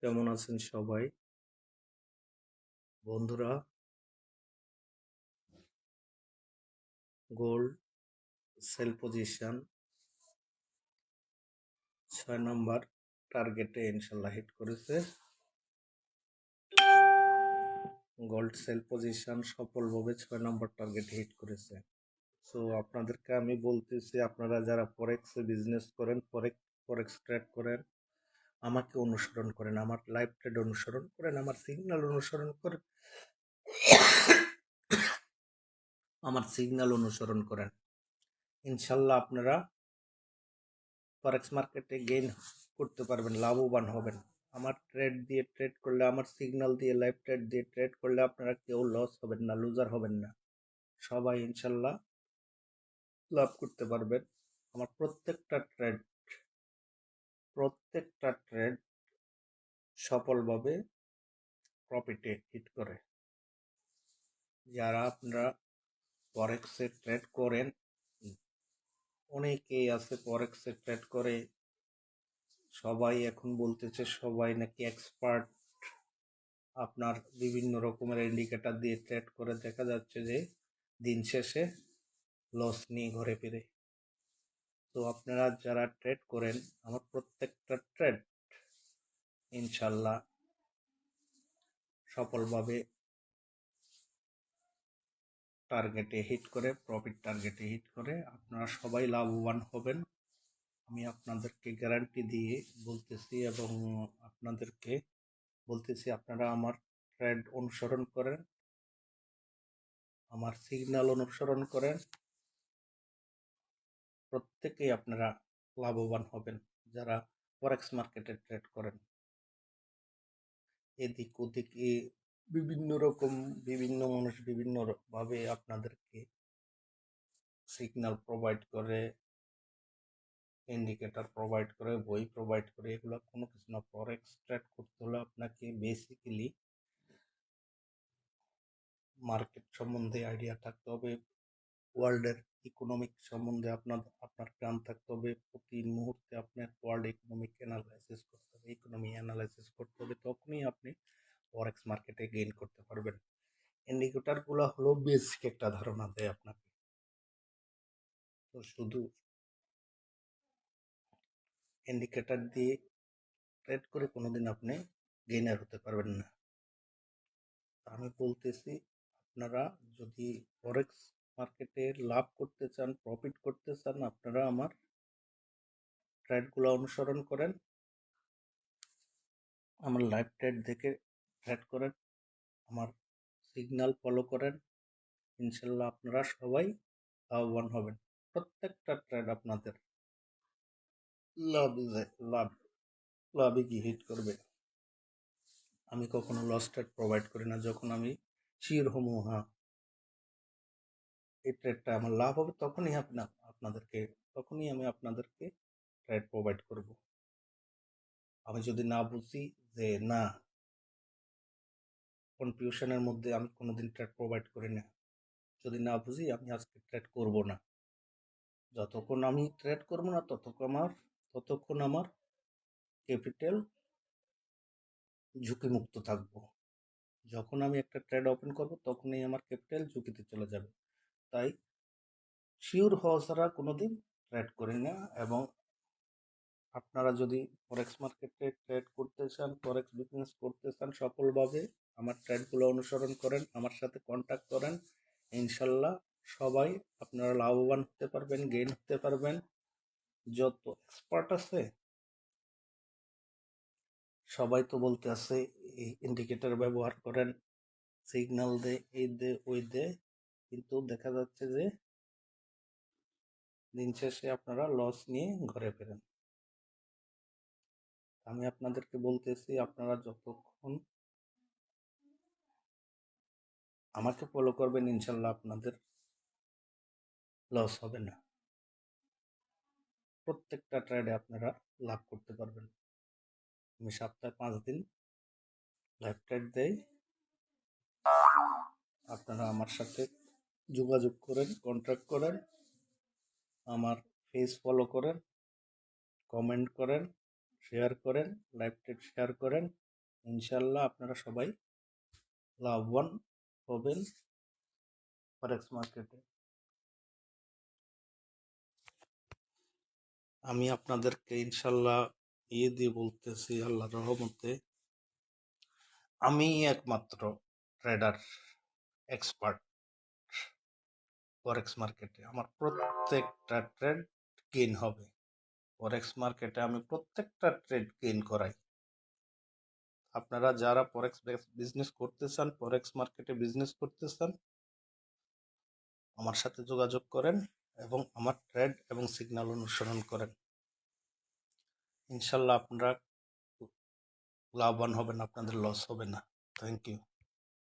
কেমন আছেন সবাই বন্ধুরা? গোল্ড সেল পজিশন 6 নম্বর টার্গেটে ইনশাল্লাহ হিট করেছে। গোল্ড সেল পজিশন সফলভাবে 6 নম্বর টার্গেটে হিট করেছে। সো আপনাদেরকে আমি বলতেছি, আপনারা যারা ফরেক্সে বিজনেস করেন, ফরেক্স ট্রেড করেন, আমাকে অনুসরণ করেন, আমার লাইভ ট্রেড অনুসরণ করেন, আমার সিগন্যাল অনুসরণ করেন, ইনশাল্লাহ আপনারা ফরেক্স মার্কেটে গেইন করতে পারবেন, লাভবান হবেন। আমার ট্রেড দিয়ে ট্রেড করলে, আমার সিগন্যাল দিয়ে লাইভ ট্রেড দিয়ে ট্রেড করলে আপনারা কেউ লস হবেন না, লুজার হবেন না, সবাই ইনশাল্লাহ লাভ করতে পারবেন। আমার প্রত্যেকটা ট্রেড সফলভাবে প্রফিটে হিট করে। যারা আপনারা ফরেক্সে ট্রেড করেন, অনেকেই আছে ফরেক্সে ট্রেড করে, সবাই এখন বলতেছে সবাই নাকি এক্সপার্ট। আপনার বিভিন্ন রকমের ইন্ডিকেটর দিয়ে ট্রেড করে দেখা যাচ্ছে যে দিন শেষে লস নিয়ে ঘরে ফিরে। তো আপনারা যারা ট্রেড করেন, আমার প্রত্যেকটা ট্রেড ইনশাল্লাহ সফলভাবে টার্গেটে হিট করে, প্রফিট টার্গেটে হিট করে, আপনারা সবাই লাভবান হবেন। আমি আপনাদেরকে গ্যারান্টি দিয়ে বলতেছি এবং আপনাদেরকে বলতেছি, আপনারা আমার ট্রেড অনুসরণ করেন, আমার সিগন্যাল অনুসরণ করেন, প্রত্যেকেই আপনারা লাভবান হবেন। যারা ফরেক্স মার্কেটে ট্রেড করেন, এদিক ওদিক বিভিন্ন মানুষ বিভিন্ন ভাবে আপনাদেরকে সিগন্যাল প্রোভাইড করে, ইন্ডিকেটর প্রোভাইড করে, বই প্রোভাইড করে, এগুলো কোনো কিছু না। ফরেক্স ট্রেড করতে হলে আপনাকে বেসিক্যালি মার্কেট সম্বন্ধে আইডিয়া থাকতে হবে, ওয়ার্ল্ডের ইকোনমিক সম্বন্ধে আপনার জ্ঞান থাকতে হবে। প্রতি মুহূর্তে আপনার ওয়ার্ল্ড ইকোনমি অ্যানালাইসিস করতে হবে, তখনই আপনি ফরেক্স মার্কেটে গেইন করতে পারবেন। ইন্ডিকেটরগুলো হলো বেসিক একটা ধারণা দেয় আপনাকে। তো শুধু ইন্ডিকেটর দিয়ে ট্রেড করে কোনোদিন আপনি গেইনার হতে পারবেন না। আমি বলতেছি, আপনারা যদি ফরেক্স মার্কেটে লাভ করতে চান, প্রফিট করতে চান, আপনারা আমার ট্রেডগুলো অনুসরণ করেন, আমার লাইভ ট্রেড দেখে ট্রেড করেন, আমার সিগন্যাল ফলো করেন, ইনশাল্লাহ আপনারা সবাই লাভবান হবেন। প্রত্যেকটা ট্রেড আপনাদের লাভে কি হিট করবে। আমি কখনো লস ট্রেড প্রোভাইড করি না। যখন আমি শিওর হবো হ্যাঁ এই ট্রেডটা আমার লাভ হবে, তখনই আমি আপনাদেরকে ট্রেড প্রোভাইড করব। আমি যদি না বুঝি যে না, কনফিউশনের মধ্যে আমি কোনোদিন ট্রেড প্রোভাইড করি না। যদি না বুঝি, আমি আজকে ট্রেড করব না। যতক্ষণ আমি ট্রেড করব না, ততক্ষণ আমার ক্যাপিটাল ঝুঁকিমুক্ত থাকবো। যখন আমি একটা ট্রেড ওপেন করব, তখনই আমার ক্যাপিটাল ঝুঁকিতে চলে যাবে। তাই শিওর হওয়া ছাড়া কোনোদিন ট্রেড করি না। এবং আপনারা যদি ফরেক্স মার্কেটে ট্রেড করতে চান, ফরেক্স বিজনেস করতে চান সফলভাবে, আমার ট্রেডগুলো অনুসরণ করেন, আমার সাথে কন্ট্যাক্ট করেন, ইনশাল্লাহ সবাই আপনারা লাভবান হতে পারবেন, গেইন হতে পারবেন। যত এক্সপার্ট আছে সবাই তো বলতে আছে এই ইন্ডিকেটর ব্যবহার করেন, সিগন্যাল দে, এই দে ওই দে, কিন্তু দেখা যাচ্ছে যে দিন শেষে আপনারা লস নিয়ে ঘরে ফেরেন। আমি আপনাদেরকে বলতেছি, আপনারা যতক্ষণ আমাকে ফলো করবেন, ইনশাল্লাহ আপনাদের লস হবে না। প্রত্যেকটা ট্রেডে আপনারা লাভ করতে পারবেন। আমি সপ্তাহে 5 দিন লাইভ ট্রেড দেই। আপনারা আমার সাথে যোগাযোগ করেন, কন্ট্যাক্ট করেন, আমার পেজ ফলো করেন, কমেন্ট করেন, শেয়ার করেন, লাইভ ট্রেড শেয়ার করেন। ইনশাল্লাহ আপনারা সবাই লাভবান হবেন ফরেক্স মার্কেটে। আমি আপনাদেরকে ইনশাল্লাহ দিয়ে বলতেছি, আল্লাহর রহমতে আমি একমাত্র ট্রেডার, এক্সপার্ট ফরেক্স মার্কেটে। আমার প্রত্যেকটা ট্রেড গেইন হবে ফরেক্স মার্কেটে। আমি প্রত্যেকটা ট্রেড গেইন করাই। আপনারা যারা ফরেক্স বিজনেস করতে চান, ফরেক্স মার্কেটে বিজনেস করতে চান, আমার সাথে যোগাযোগ করেন এবং আমার ট্রেড এবং সিগন্যাল অনুসরণ করেন। ইনশাল্লাহ আপনারা লাভবান হবেন, আপনাদের লস হবে না। Thank you.